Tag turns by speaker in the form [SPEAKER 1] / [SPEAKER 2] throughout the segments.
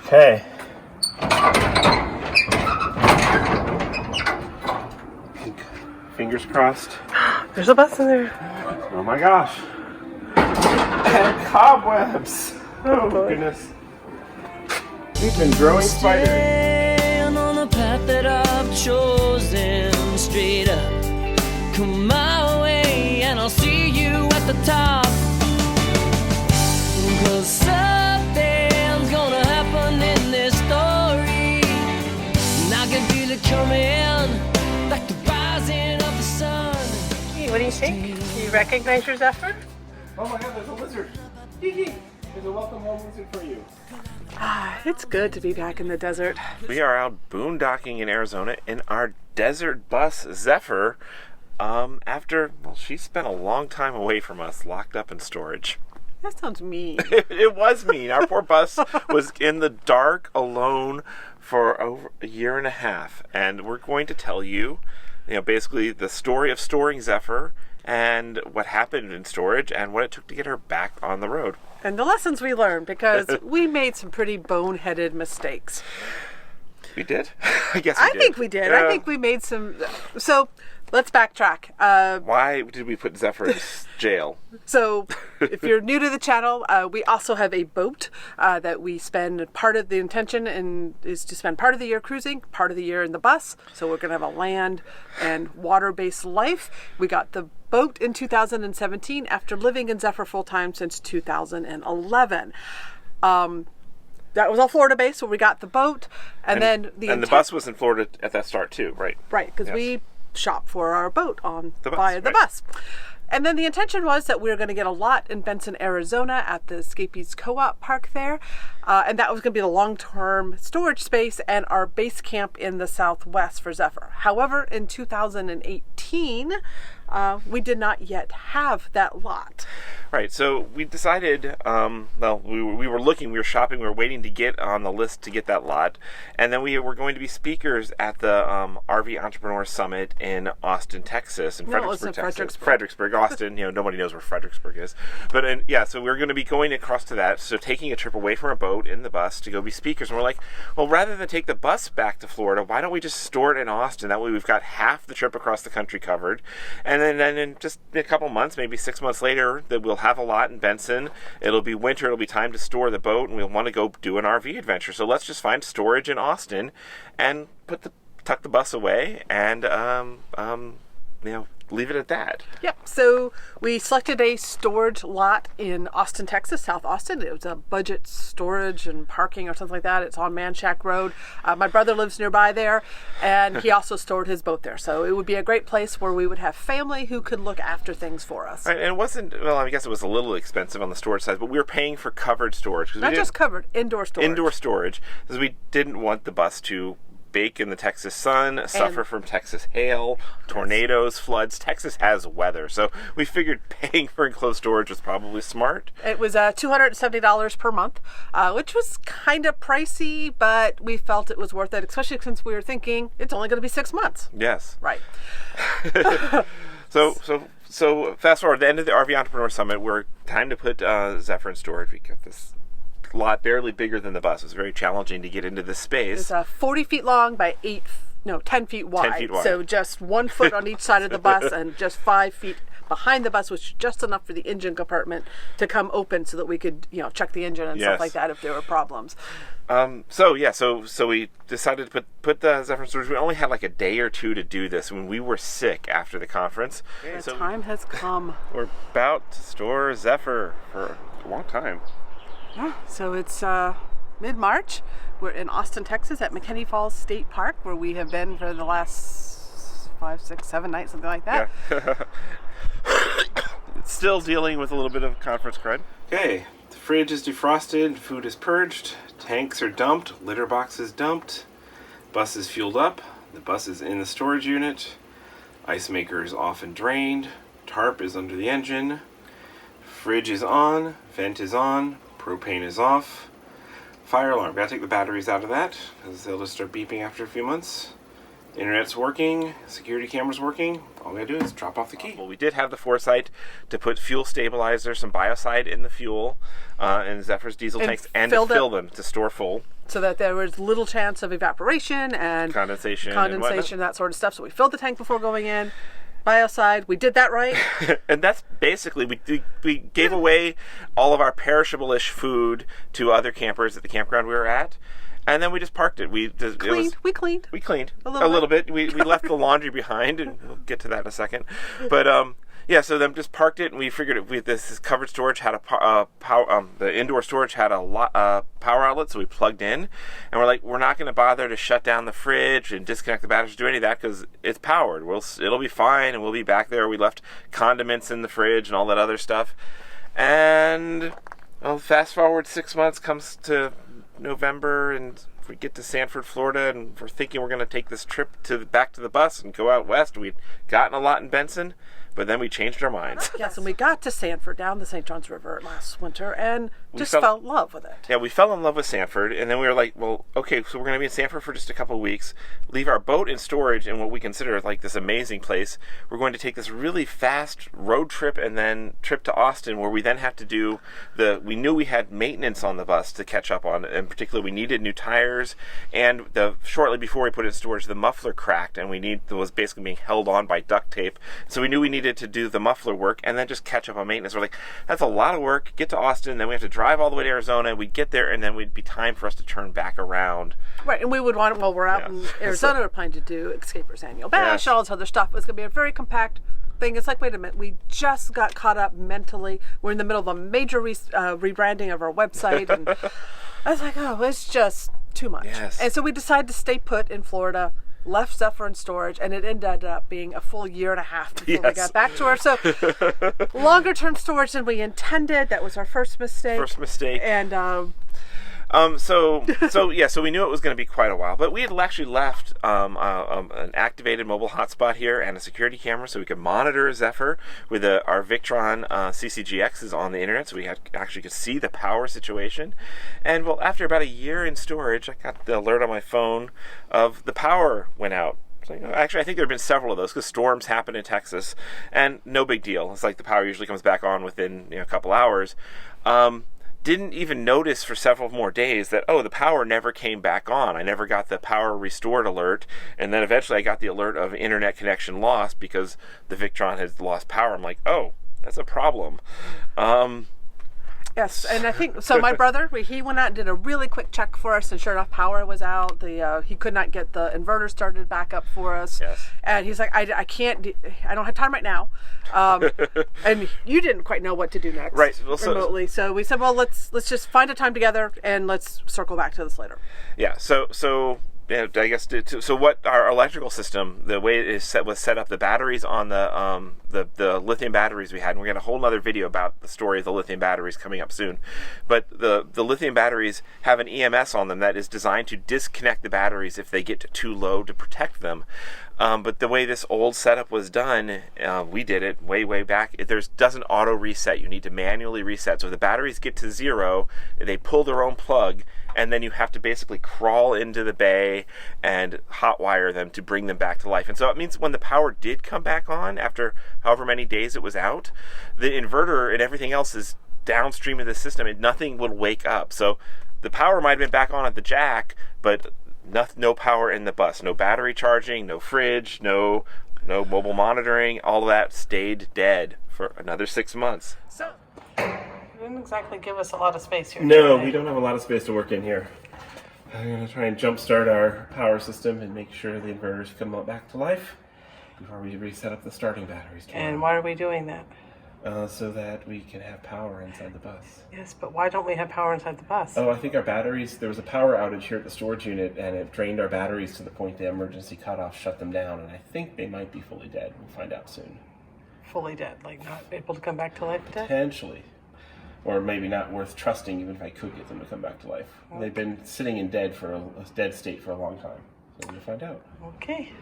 [SPEAKER 1] Okay. Fingers crossed.
[SPEAKER 2] There's a bus in there.
[SPEAKER 1] Oh my gosh. And cobwebs. Oh goodness. We've been growing spiders.
[SPEAKER 3] On the path that I've chosen, straight up. Come my way and I'll see you at the top. 'Cause something's gonna happen in this story. And I can feel it coming like the rising of the sun.
[SPEAKER 2] Hey, what do you think? Do you recognize your Zephyr?
[SPEAKER 1] Oh my god, there's a lizard. Kiki, there's a welcome home lizard for you.
[SPEAKER 2] It's good to be back in the desert.
[SPEAKER 1] We are out boondocking in Arizona in our desert bus Zephyr. After, well, she spent a long time away from us, locked up in storage.
[SPEAKER 2] That sounds mean.
[SPEAKER 1] It was mean. Our poor bus was in the dark, alone, for over a year and a half. And we're going to tell you, basically the story of storing Zephyr and what happened in storage and what it took to get her back on the road.
[SPEAKER 2] And the lessons we learned, because we made some pretty boneheaded mistakes.
[SPEAKER 1] We did? I guess we did.
[SPEAKER 2] I think we did.
[SPEAKER 1] Yeah.
[SPEAKER 2] I think we made some... So, let's backtrack.
[SPEAKER 1] Why did we put Zephyr in jail?
[SPEAKER 2] So, if you're new to the channel, we also have a boat that we spend part of the intention is to spend part of the year cruising, part of the year in the bus. So we're going to have a land and water-based life. We got the boat in 2017 after living in Zephyr full-time since 2011. That was all Florida-based, so we got the boat, and then the
[SPEAKER 1] bus was in Florida at that start too, right?
[SPEAKER 2] Right, because we shop for our boat
[SPEAKER 1] the
[SPEAKER 2] bus. And then the intention was that we were going to get a lot in Benson, Arizona at the Escapees Co-op Park there. And that was going to be the long-term storage space and our base camp in the Southwest for Zephyr. However, in 2018, we did not yet have that lot.
[SPEAKER 1] Right, so we decided, we were looking, we were shopping, we were waiting to get on the list to get that lot. And then we were going to be speakers at the RV Entrepreneur Summit in Austin, Texas. Fredericksburg, Austin. Nobody knows where Fredericksburg is. But so we were going to be going across to that, so taking a trip away from a boat in the bus to go be speakers. And we're like, well, rather than take the bus back to Florida, why don't we just store it in Austin? That way we've got half the trip across the country covered. And then in just a couple months, maybe 6 months later, that we'll have a lot in Benson. It'll be winter. It'll be time to store the boat, and we'll want to go do an RV adventure. So let's just find storage in Austin and tuck the bus away and leave it at that.
[SPEAKER 2] Yep. So we selected a storage lot in Austin, Texas, South Austin. It was a budget storage and parking or something like that. It's on Manchac Road. My brother lives nearby there, and he also stored his boat there. So it would be a great place where we would have family who could look after things for us.
[SPEAKER 1] Right, and it wasn't, I guess it was a little expensive on the storage side, but we were paying for covered storage.
[SPEAKER 2] Not just covered, indoor storage.
[SPEAKER 1] Indoor storage, because we didn't want the bus to bake in the Texas sun, suffer from Texas hail, tornadoes, floods. Texas has weather, so we figured paying for enclosed storage was probably smart.
[SPEAKER 2] It was $270 per month, which was kind of pricey, but we felt it was worth it, especially since we were thinking it's only going to be 6 months.
[SPEAKER 1] Yes.
[SPEAKER 2] Right.
[SPEAKER 1] So fast forward, the end of the RV Entrepreneur Summit, we're time to put Zephyr in storage. We got this lot barely bigger than the bus. It was very challenging to get into this space.
[SPEAKER 2] It's 40 feet long by 10 feet wide.
[SPEAKER 1] 10 feet wide.
[SPEAKER 2] So just 1 foot on each side of the bus and just 5 feet behind the bus, which was just enough for the engine compartment to come open so that we could, check the engine and stuff like that if there were problems.
[SPEAKER 1] So we decided to put the Zephyr in storage. We only had like a day or two to do this when we were sick after the conference.
[SPEAKER 2] The time has come.
[SPEAKER 1] We're about to store Zephyr for a long time.
[SPEAKER 2] Yeah, so it's mid-March. We're in Austin, Texas at McKinney Falls State Park, where we have been for the last 5, 6, 7 nights, something like that.
[SPEAKER 1] Yeah. It's still dealing with a little bit of conference crud. Okay, the fridge is defrosted, food is purged, tanks are dumped, litter boxes dumped, bus is fueled up, the bus is in the storage unit, ice maker is off and drained, tarp is under the engine, fridge is on, vent is on, propane is off. Fire alarm. Gotta take the batteries out of that because they'll just start beeping after a few months. Internet's working. Security camera's working. All we gotta do is drop off the key. Well, we did have the foresight to put fuel stabilizer, some biocide in the fuel, and Zephyr's diesel tanks, and to fill them to store full.
[SPEAKER 2] so that there was little chance of evaporation and
[SPEAKER 1] condensation,
[SPEAKER 2] that sort of stuff. So we filled the tank before going in. Biocide, we did that right.
[SPEAKER 1] And that's basically, we gave away all of our perishable-ish food to other campers at the campground we were at. And then we just parked it. We cleaned.
[SPEAKER 2] We cleaned
[SPEAKER 1] A little bit. We left the laundry behind, and we'll get to that in a second. But yeah, so then just parked it, and we figured this covered storage had a power. The indoor storage had a power outlet, so we plugged in, and we're like, we're not going to bother to shut down the fridge and disconnect the batteries, do any of that because it's powered. It'll be fine, and we'll be back there. We left condiments in the fridge and all that other stuff, and fast forward 6 months comes to November, and we get to Sanford, Florida, and we're thinking we're going to take this trip back to the bus and go out west. We'd gotten a lot in Benson, but then we changed our minds.
[SPEAKER 2] Yes, and we got to Sanford down the St. Johns River last winter and just fell in love with it.
[SPEAKER 1] Yeah, we fell in love with Sanford, and then we were like, well, okay, so we're going to be in Sanford for just a couple of weeks, leave our boat in storage in what we consider like this amazing place. We're going to take this really fast road trip and then trip to Austin, where we then have to do we knew we had maintenance on the bus to catch up on. In particular, we needed new tires, and shortly before we put it in storage, the muffler cracked, and was basically being held on by duct tape. So we knew we needed to do the muffler work and then just catch up on maintenance. We're like, that's a lot of work. Get to Austin, then we have to drive all the way to Arizona. We'd get there, and then we'd be time for us to turn back around.
[SPEAKER 2] Right, and we would want, while we're out in Arizona, we're planning to do Escapers Annual Bash, all this other stuff. It was going to be a very compact thing. It's like, wait a minute, we just got caught up mentally. We're in the middle of a major rebranding of our website, and I was like, oh, it's just too much.
[SPEAKER 1] Yes.
[SPEAKER 2] And so we decided to stay put in Florida, left stuff in storage, and it ended up being a full year and a half before we got back to her. So longer term storage than we intended. That was our first mistake. And
[SPEAKER 1] so we knew it was going to be quite a while, but we had actually left an activated mobile hotspot here and a security camera so we could monitor Zephyr with our Victron CCGXs on the internet, so we actually could see the power situation. And well, after about a year in storage, I got the alert on my phone of the power went out. Actually, I think there have been several of those because storms happen in Texas, and no big deal. It's like the power usually comes back on within a couple hours. Didn't even notice for several more days that, the power never came back on. I never got the power restored alert, and then eventually I got the alert of internet connection lost because the Victron had lost power. I'm like, that's a problem.
[SPEAKER 2] Yes, and I think, so my brother, he went out and did a really quick check for us, and sure enough, power was out. He could not get the inverter started back up for us.
[SPEAKER 1] Yes.
[SPEAKER 2] And he's like, I don't have time right now. And you didn't quite know what to do next,
[SPEAKER 1] right? Well,
[SPEAKER 2] remotely. So we said, well, let's just find a time together, and let's circle back to this later.
[SPEAKER 1] Yeah, so I guess so. What our electrical system, the way it is was set up, the batteries on the lithium batteries we had, and we're gonna have a whole other video about the story of the lithium batteries coming up soon. But the lithium batteries have an EMS on them that is designed to disconnect the batteries if they get too low to protect them. But the way this old setup was done, we did it way back. It doesn't auto reset. You need to manually reset. So if the batteries get to zero, they pull their own plug, and then you have to basically crawl into the bay and hotwire them to bring them back to life. And so it means when the power did come back on after however many days it was out, the inverter and everything else is downstream of the system, and nothing will wake up. So the power might have been back on at the jack, but no power in the bus, no battery charging, no fridge, no mobile monitoring. All of that stayed dead for another 6 months.
[SPEAKER 2] So you didn't exactly give us a lot of space here.
[SPEAKER 1] No, we don't have a lot of space to work in here. I'm going to try and jumpstart our power system and make sure the inverters come back to life before we reset up the starting batteries tomorrow.
[SPEAKER 2] And why are we doing that?
[SPEAKER 1] So that we can have power inside the bus.
[SPEAKER 2] Yes, but why don't we have power inside the bus?
[SPEAKER 1] I think our batteries, there was a power outage here at the storage unit, and it drained our batteries to the point the emergency cutoff shut them down, and I think they might be fully dead. We'll find out soon.
[SPEAKER 2] Fully dead, like not able to come back to life dead?
[SPEAKER 1] Potentially. Or maybe not worth trusting even if I could get them to come back to life. Okay. They've been sitting in a dead state for a long time. So we'll find out.
[SPEAKER 2] Okay.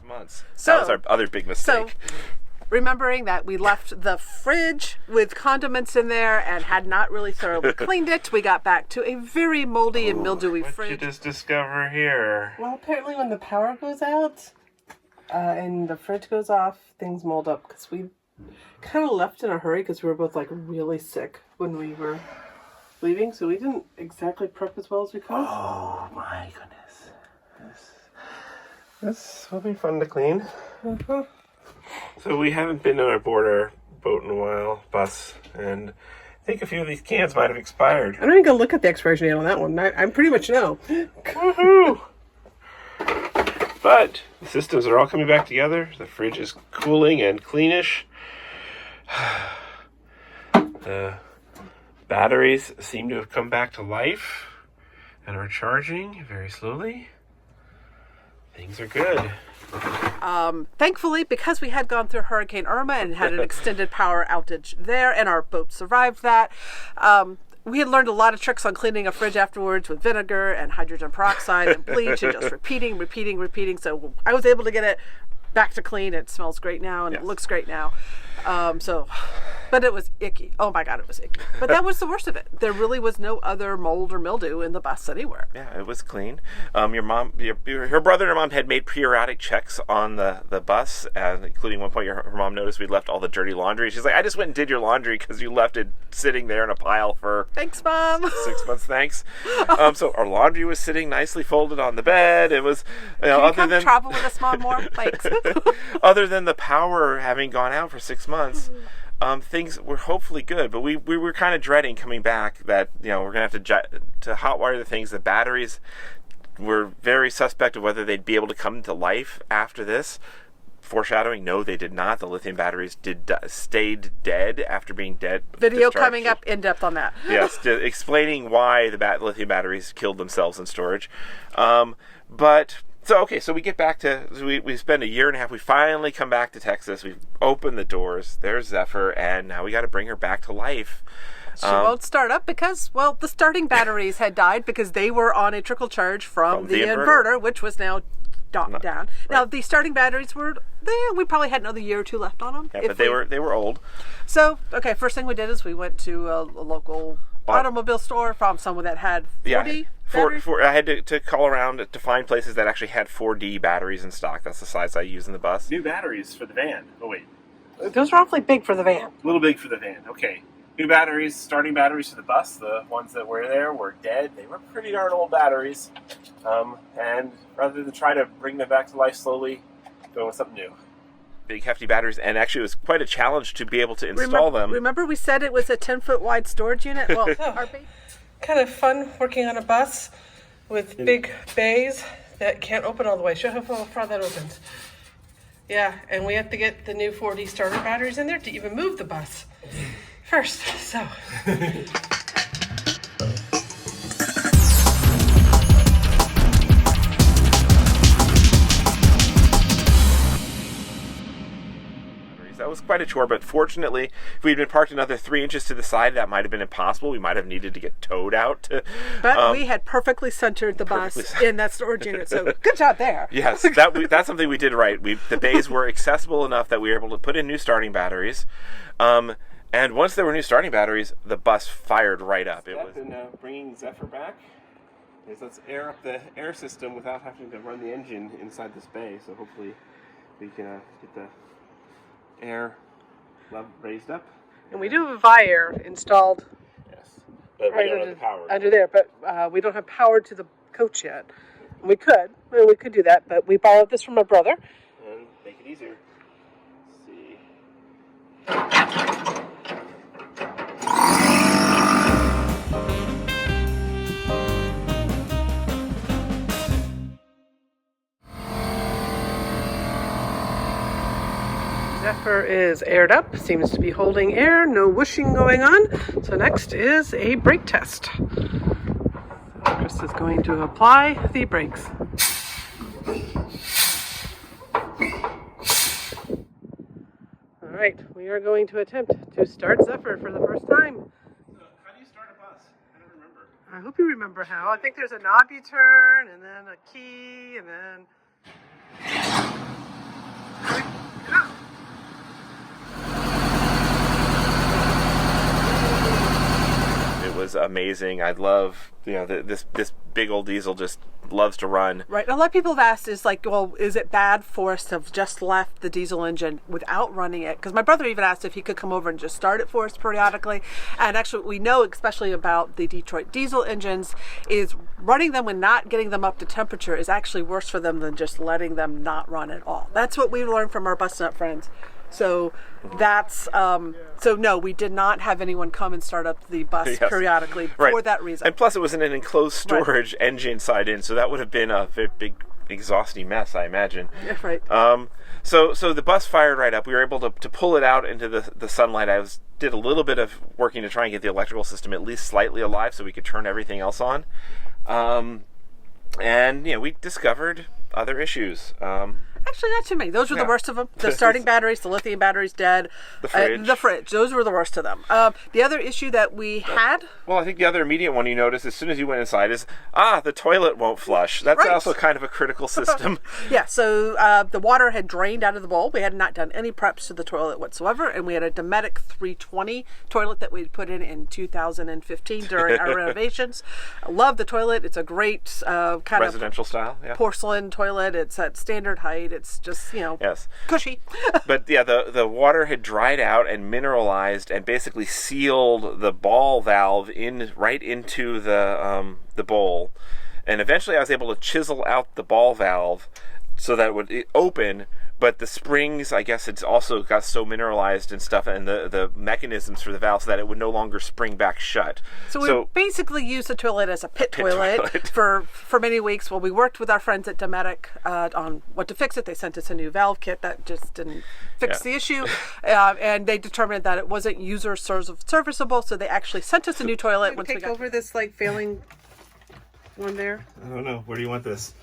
[SPEAKER 1] Months. So, that was our other big mistake.
[SPEAKER 2] So, remembering that we left the fridge with condiments in there and had not really thoroughly cleaned it, we got back to a very moldy and mildewy fridge.
[SPEAKER 1] What did you just discover here?
[SPEAKER 2] Well, apparently when the power goes out and the fridge goes off, things mold up because we kind of left in a hurry because we were both like really sick when we were leaving, so we didn't exactly prep as well as we could.
[SPEAKER 1] Oh my goodness. This will be fun to clean. So we haven't been on our boat in a while, bus, and I think a few of these cans might have expired.
[SPEAKER 2] I'm not even gonna look at the expiration date on that one. I pretty much know.
[SPEAKER 1] Woohoo! But the systems are all coming back together. The fridge is cooling and cleanish. The batteries seem to have come back to life and are charging very slowly. Things are good.
[SPEAKER 2] Thankfully, because we had gone through Hurricane Irma and had an extended power outage there, and our boat survived that, we had learned a lot of tricks on cleaning a fridge afterwards with vinegar and hydrogen peroxide and bleach and just repeating. So I was able to get it back to clean. It smells great now and
[SPEAKER 1] Yes.
[SPEAKER 2] it looks great now. But it was icky. Oh my God, it was icky. But that was the worst of it. There really was no other mold or mildew in the bus anywhere.
[SPEAKER 1] Yeah, it was clean. Your mom, her brother and her mom had made periodic checks on the bus, including one point her mom noticed we left all the dirty laundry. She's like, I just went and did your laundry because you left it sitting there in a pile for
[SPEAKER 2] Thanks, Mom.
[SPEAKER 1] 6 months. Thanks. So our laundry was sitting nicely folded on the bed. It was,
[SPEAKER 2] Can you come travel with us, Mom, more? Thanks.
[SPEAKER 1] other than the power having gone out for 6 months, things were hopefully good. But we were kind of dreading coming back that we're gonna have to hotwire the things. The batteries were very suspect of whether they'd be able to come to life after this. Foreshadowing, no, they did not. The lithium batteries stayed dead after being dead.
[SPEAKER 2] Video
[SPEAKER 1] discharged.
[SPEAKER 2] coming up in depth on that.
[SPEAKER 1] Yes, explaining why the lithium batteries killed themselves in storage. So we get back to, we spend a year and a half. We finally come back to Texas. We've opened the doors. There's Zephyr, and now we got to bring her back to life.
[SPEAKER 2] She won't start up because, the starting batteries had died because they were on a trickle charge from the inverter, which was now down. Right. Now, the starting batteries were there. We probably had another year or two left on them.
[SPEAKER 1] Yeah, but they were old.
[SPEAKER 2] So, first thing we did is we went to a local automobile store, found someone that had 4D batteries.
[SPEAKER 1] I had to call around to find places that actually had 4D batteries in stock. That's the size I use in the bus. New batteries for the van. Oh, wait.
[SPEAKER 2] Those are awfully big for the van.
[SPEAKER 1] A little big for the van. Okay. New batteries, starting batteries for the bus. The ones that were there were dead. They were pretty darn old batteries. And rather than try to bring them back to life slowly, going with something new. Big, hefty batteries. And actually, it was quite a challenge to be able to install them.
[SPEAKER 2] Remember we said it was a 10-foot wide storage unit? Well, kind of fun working on a bus with big bays that can't open all the way. Show how far that opens. Yeah, and we have to get the new 4D starter batteries in there to even move the bus first, so.
[SPEAKER 1] That was quite a chore, but fortunately, if we'd been parked another 3 inches to the side, that might have been impossible. We might have needed to get towed out.
[SPEAKER 2] But we had perfectly centered the bus in that storage unit, so good job there.
[SPEAKER 1] Yes, that's something we did right. The bays were accessible enough that we were able to put in new starting batteries. And once there were new starting batteries, the bus fired right up. It was bringing Zephyr back. Let's air up the air system without having to run the engine inside this bay. So hopefully we can get the air raised up.
[SPEAKER 2] And we do have a Vire installed.
[SPEAKER 1] Yes, but we don't have the power.
[SPEAKER 2] Under there, but we don't have power to the coach yet. We could do that, but we borrowed this from my brother.
[SPEAKER 1] And make it easier. Let's see.
[SPEAKER 2] Zephyr is aired up, seems to be holding air, no whooshing going on. So next is a brake test. Chris is going to apply the brakes. All right, we are going to attempt to start Zephyr for the first time.
[SPEAKER 1] How do you start a bus? I don't remember.
[SPEAKER 2] I hope you remember how. I think there's a knob you turn, and then a key, and then...
[SPEAKER 1] was amazing. I love, this big old diesel just loves to run.
[SPEAKER 2] Right. And a lot of people have asked is like, well, is it bad for us to have just left the diesel engine without running it? Because my brother even asked if he could come over and just start it for us periodically. And actually, we know, especially about the Detroit diesel engines, is running them and not getting them up to temperature is actually worse for them than just letting them not run at all. That's what we learned from our bus nut friends. So that's so no, we did not have anyone come and start up the bus periodically for that reason.
[SPEAKER 1] And plus, it was in an enclosed storage engine side in, so that would have been a very big, exhausting mess, I imagine.
[SPEAKER 2] Yeah, right.
[SPEAKER 1] So the bus fired right up. We were able to pull it out into the sunlight. Did a little bit of working to try and get the electrical system at least slightly alive, so we could turn everything else on. And we discovered other issues.
[SPEAKER 2] Actually, not too many. Those were the worst of them. The starting batteries, the lithium batteries dead. The fridge. Those were the worst of them. The other issue that we had...
[SPEAKER 1] Well, I think the other immediate one you noticed as soon as you went inside is, the toilet won't flush. That's also kind of a critical system.
[SPEAKER 2] Yeah, so the water had drained out of the bowl. We had not done any preps to the toilet whatsoever, and we had a Dometic 320 toilet that we put in 2015 during our renovations. I love the toilet. It's a great kind
[SPEAKER 1] residential
[SPEAKER 2] of
[SPEAKER 1] style,
[SPEAKER 2] porcelain toilet. It's at standard height. It's just, cushy.
[SPEAKER 1] But the water had dried out and mineralized and basically sealed the ball valve right into the bowl. And eventually I was able to chisel out the ball valve so that it would open, but the springs, I guess, it's also got so mineralized and stuff, and the mechanisms for the valve, so that it would no longer spring back shut.
[SPEAKER 2] So we basically used the toilet as a pit toilet for many weeks. Well, we worked with our friends at Dometic on what to fix it. They sent us a new valve kit that just didn't fix the issue, and they determined that it wasn't user serviceable, so they actually sent us a new toilet. Once we got over this failing one there.
[SPEAKER 1] I don't know. Where do you want this?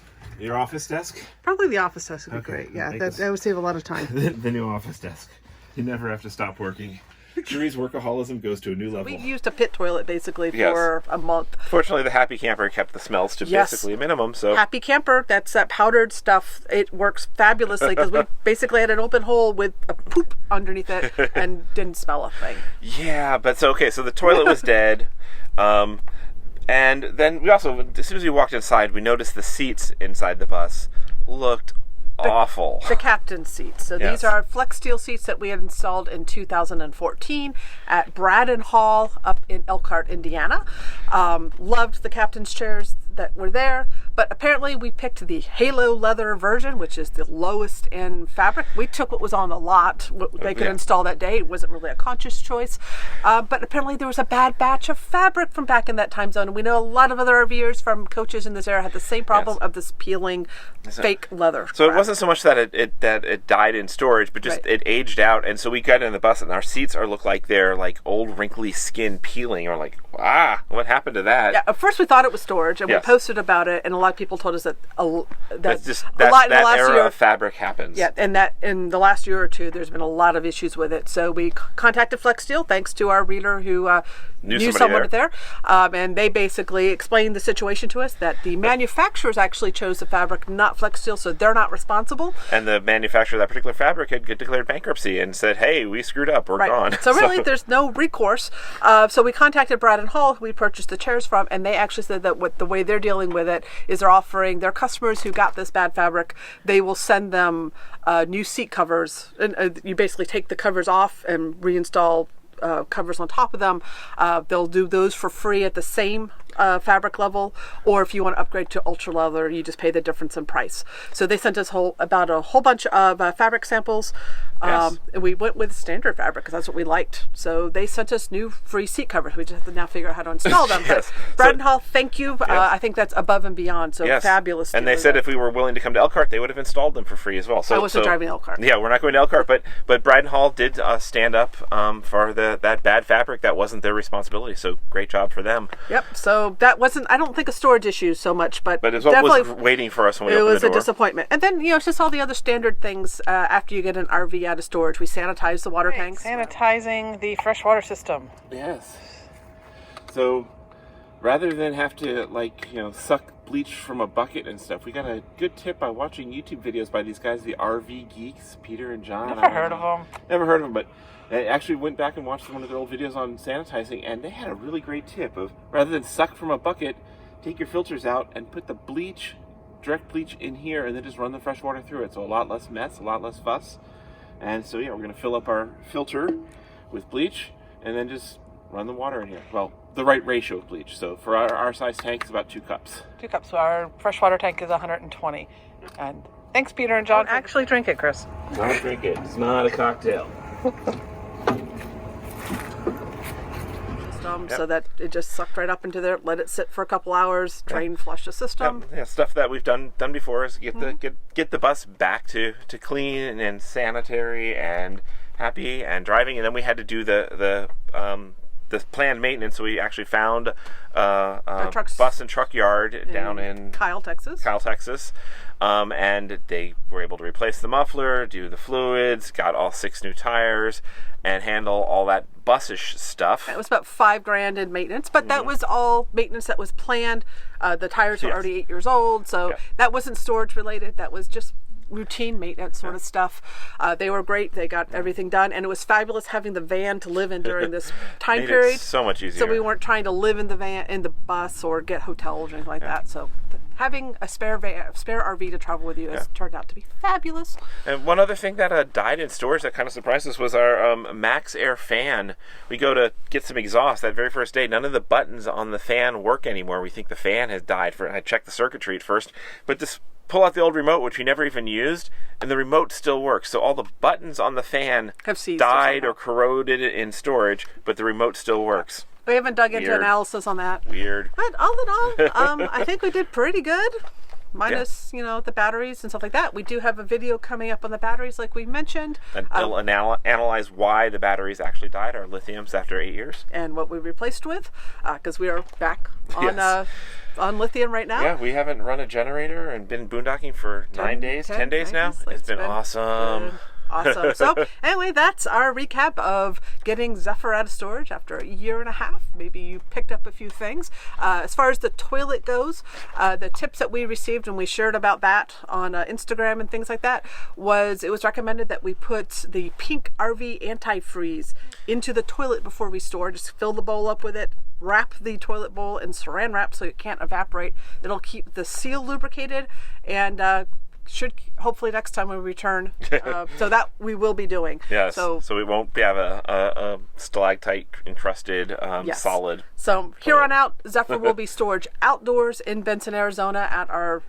[SPEAKER 1] Your office desk?
[SPEAKER 2] Probably the office desk would be great. Yeah, that would save a lot of time.
[SPEAKER 1] The new office desk. You never have to stop working. Cherie's workaholism goes to a new level.
[SPEAKER 2] We used a pit toilet basically for a month.
[SPEAKER 1] Fortunately, the Happy Camper kept the smells to basically a minimum. So
[SPEAKER 2] Happy Camper, that's that powdered stuff. It works fabulously because we basically had an open hole with a poop underneath it and didn't smell a thing.
[SPEAKER 1] Yeah, but so the toilet was dead. And then we also, as soon as we walked inside, we noticed the seats inside the bus looked awful.
[SPEAKER 2] The captain's seats. So these are flex steel seats that we had installed in 2014 at Braden Hall up in Elkhart, Indiana. Loved the captain's chairs that were there, but apparently we picked the Halo leather version, which is the lowest end fabric. We took what was on the lot, what they could install that day. It wasn't really a conscious choice, but apparently there was a bad batch of fabric from back in that time zone. And we know a lot of other RVers from coaches in this era had the same problem of this peeling fake leather.
[SPEAKER 1] So it wasn't so much that it died in storage, but just it aged out, and so we got in the bus and our seats look like they're like old wrinkly skin peeling, or like, what happened to that?
[SPEAKER 2] Yeah, at first we thought it was storage, and we posted about it, and a lot of people told us that a lot in the last
[SPEAKER 1] era
[SPEAKER 2] year
[SPEAKER 1] of fabric happens.
[SPEAKER 2] Yeah, and that in the last year or two, there's been a lot of issues with it. So we contacted Flex Steel, thanks to our reader who knew someone there, and they basically explained the situation to us that the manufacturers actually chose the fabric, not Flex Steel, so they're not responsible.
[SPEAKER 1] And the manufacturer of that particular fabric had declared bankruptcy and said, "Hey, we screwed up. We're gone."
[SPEAKER 2] So really, there's no recourse. So we contacted Braden Hall, who we purchased the chairs from, and they actually said that the way they're dealing with it is they're offering their customers who got this bad fabric, they will send them new seat covers, and you basically take the covers off and reinstall covers on top of them. They'll do those for free at the same fabric level, or if you want to upgrade to ultra leather, you just pay the difference in price. So they sent us about a whole bunch of fabric samples, and we went with standard fabric because that's what we liked. So they sent us new free seat covers. We just have to now figure out how to install them. Braden Hall, thank you. I think that's above and beyond. So fabulous.
[SPEAKER 1] And they said if we were willing to come to Elkhart, they would have installed them for free as well. So
[SPEAKER 2] I wasn't driving Elkhart.
[SPEAKER 1] Yeah, we're not going to Elkhart, but Braden Hall did stand up for that bad fabric. That wasn't their responsibility. So great job for them.
[SPEAKER 2] Yep. So that wasn't, I don't think, a storage issue so much, but
[SPEAKER 1] it's what was waiting for us when we opened the door.
[SPEAKER 2] It was a disappointment. And then, it's just all the other standard things after you get an RV out of storage. We sanitize the water tanks. Sanitizing the freshwater system.
[SPEAKER 1] Yes. So rather than have to suck bleach from a bucket and stuff. We got a good tip by watching YouTube videos by these guys, the RV geeks, Peter and John.
[SPEAKER 2] Never heard of them.
[SPEAKER 1] Never heard of them, but I actually went back and watched one of their old videos on sanitizing, and they had a really great tip of, rather than suck from a bucket, take your filters out and put the bleach, direct bleach in here, and then just run the fresh water through it. So a lot less mess, a lot less fuss. And so yeah, we're going to fill up our filter with bleach and then just run the water in here. Well, the right ratio of bleach. So for our size tank, it's about 2 cups.
[SPEAKER 2] 2 cups. So our freshwater tank is 120. And thanks, Peter and John. Don't actually drink it, Chris.
[SPEAKER 1] Don't drink it. It's not a cocktail.
[SPEAKER 2] So that it just sucked right up into there. Let it sit for a couple hours. Drain, flush the system.
[SPEAKER 1] Yeah, stuff that we've done before is get the bus back to clean and sanitary and happy and driving. And then we had to do the planned maintenance. So we actually found a bus and truck yard down in
[SPEAKER 2] Kyle, Texas.
[SPEAKER 1] And they were able to replace the muffler, do the fluids, got all 6 new tires, and handle all that busish stuff.
[SPEAKER 2] It was about $5,000 in maintenance, but that was all maintenance that was planned. The tires were already 8 years old, so that wasn't storage related. That was just routine maintenance sort of stuff. They were great. They got everything done, and it was fabulous having the van to live in during this time
[SPEAKER 1] Made
[SPEAKER 2] period.
[SPEAKER 1] It so much easier.
[SPEAKER 2] So we weren't trying to live in the van, in the bus, or get hotels or anything like that. So having a spare RV to travel with you has turned out to be fabulous.
[SPEAKER 1] And one other thing that died in storage that kind of surprised us was our Max Air fan. We go to get some exhaust that very first day. None of the buttons on the fan work anymore. We think the fan has died. I checked the circuitry at first, but this pull out the old remote, which we never even used, and the remote still works. So all the buttons on the fan
[SPEAKER 2] have
[SPEAKER 1] died or corroded in storage, but the remote still works.
[SPEAKER 2] We haven't dug into analysis on that.
[SPEAKER 1] Weird.
[SPEAKER 2] But all in all, I think we did pretty good. Minus, the batteries and stuff like that. We do have a video coming up on the batteries, like we mentioned.
[SPEAKER 1] And it'll analyze why the batteries actually died, our lithiums, after 8 years.
[SPEAKER 2] And what we replaced with, because we are back on lithium right now.
[SPEAKER 1] Yeah, we haven't run a generator and been boondocking for 10 days now. It's been awesome.
[SPEAKER 2] Awesome. So anyway, that's our recap of getting Zephyr out of storage after a year and a half. Maybe you picked up a few things. As far as the toilet goes, the tips that we received when we shared about that on Instagram and things like that was it was recommended that we put the pink RV antifreeze into the toilet before we store. Just fill the bowl up with it. Wrap the toilet bowl in saran wrap so it can't evaporate. It'll keep the seal lubricated and should hopefully next time we return. So that we will be doing.
[SPEAKER 1] Yes. So we won't have a stalactite encrusted solid.
[SPEAKER 2] So here on out, Zephyr will be storage outdoors in Benson, Arizona at our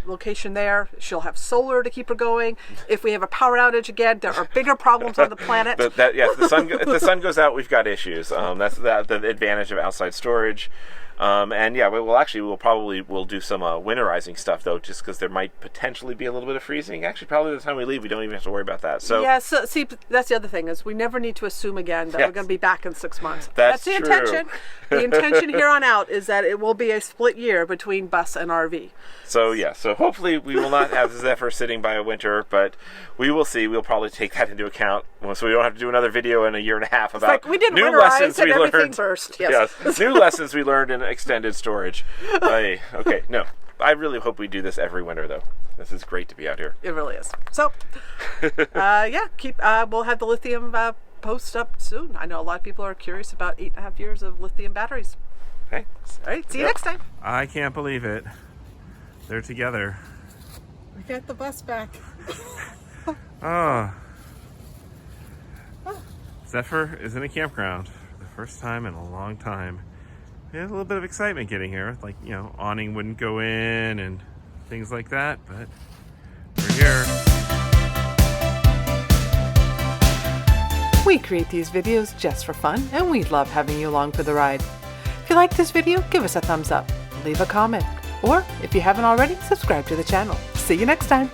[SPEAKER 2] location there. She'll have solar to keep her going. If we have a power outage again, there are bigger problems on the planet.
[SPEAKER 1] But if the sun goes out, we've got issues. That's the advantage of outside storage. And yeah, we'll probably do some winterizing stuff though, just because there might potentially be a little bit of freezing. Actually, probably by the time we leave, we don't even have to worry about that. So
[SPEAKER 2] yeah, so see, that's the other thing is we never need to assume again that we're going to be back in 6 months.
[SPEAKER 1] That's
[SPEAKER 2] the
[SPEAKER 1] true.
[SPEAKER 2] intention. The intention here on out is that it will be a split year between bus and RV.
[SPEAKER 1] So yeah, so hopefully we will not have Zephyr sitting by a winter, but we will see. We'll probably take that into account, so we don't have to do another video in a year and a half about
[SPEAKER 2] we didn't
[SPEAKER 1] new lessons we learned.
[SPEAKER 2] Burst.
[SPEAKER 1] Yes, new lessons we learned in extended storage. Okay, no, I really hope we do this every winter though. This is great to be out here.
[SPEAKER 2] It really is. So, we'll have the lithium post up soon. I know a lot of people are curious about 8.5 years of lithium batteries.
[SPEAKER 1] Okay.
[SPEAKER 2] All right, see you next time.
[SPEAKER 1] I can't believe it. They're together.
[SPEAKER 2] We got the bus back.
[SPEAKER 1] Zephyr is in a campground for the first time in a long time. We had a little bit of excitement getting here, like, awning wouldn't go in and things like that, but we're here.
[SPEAKER 2] We create these videos just for fun, and we love having you along for the ride. If you like this video, give us a thumbs up, leave a comment, or if you haven't already, subscribe to the channel. See you next time.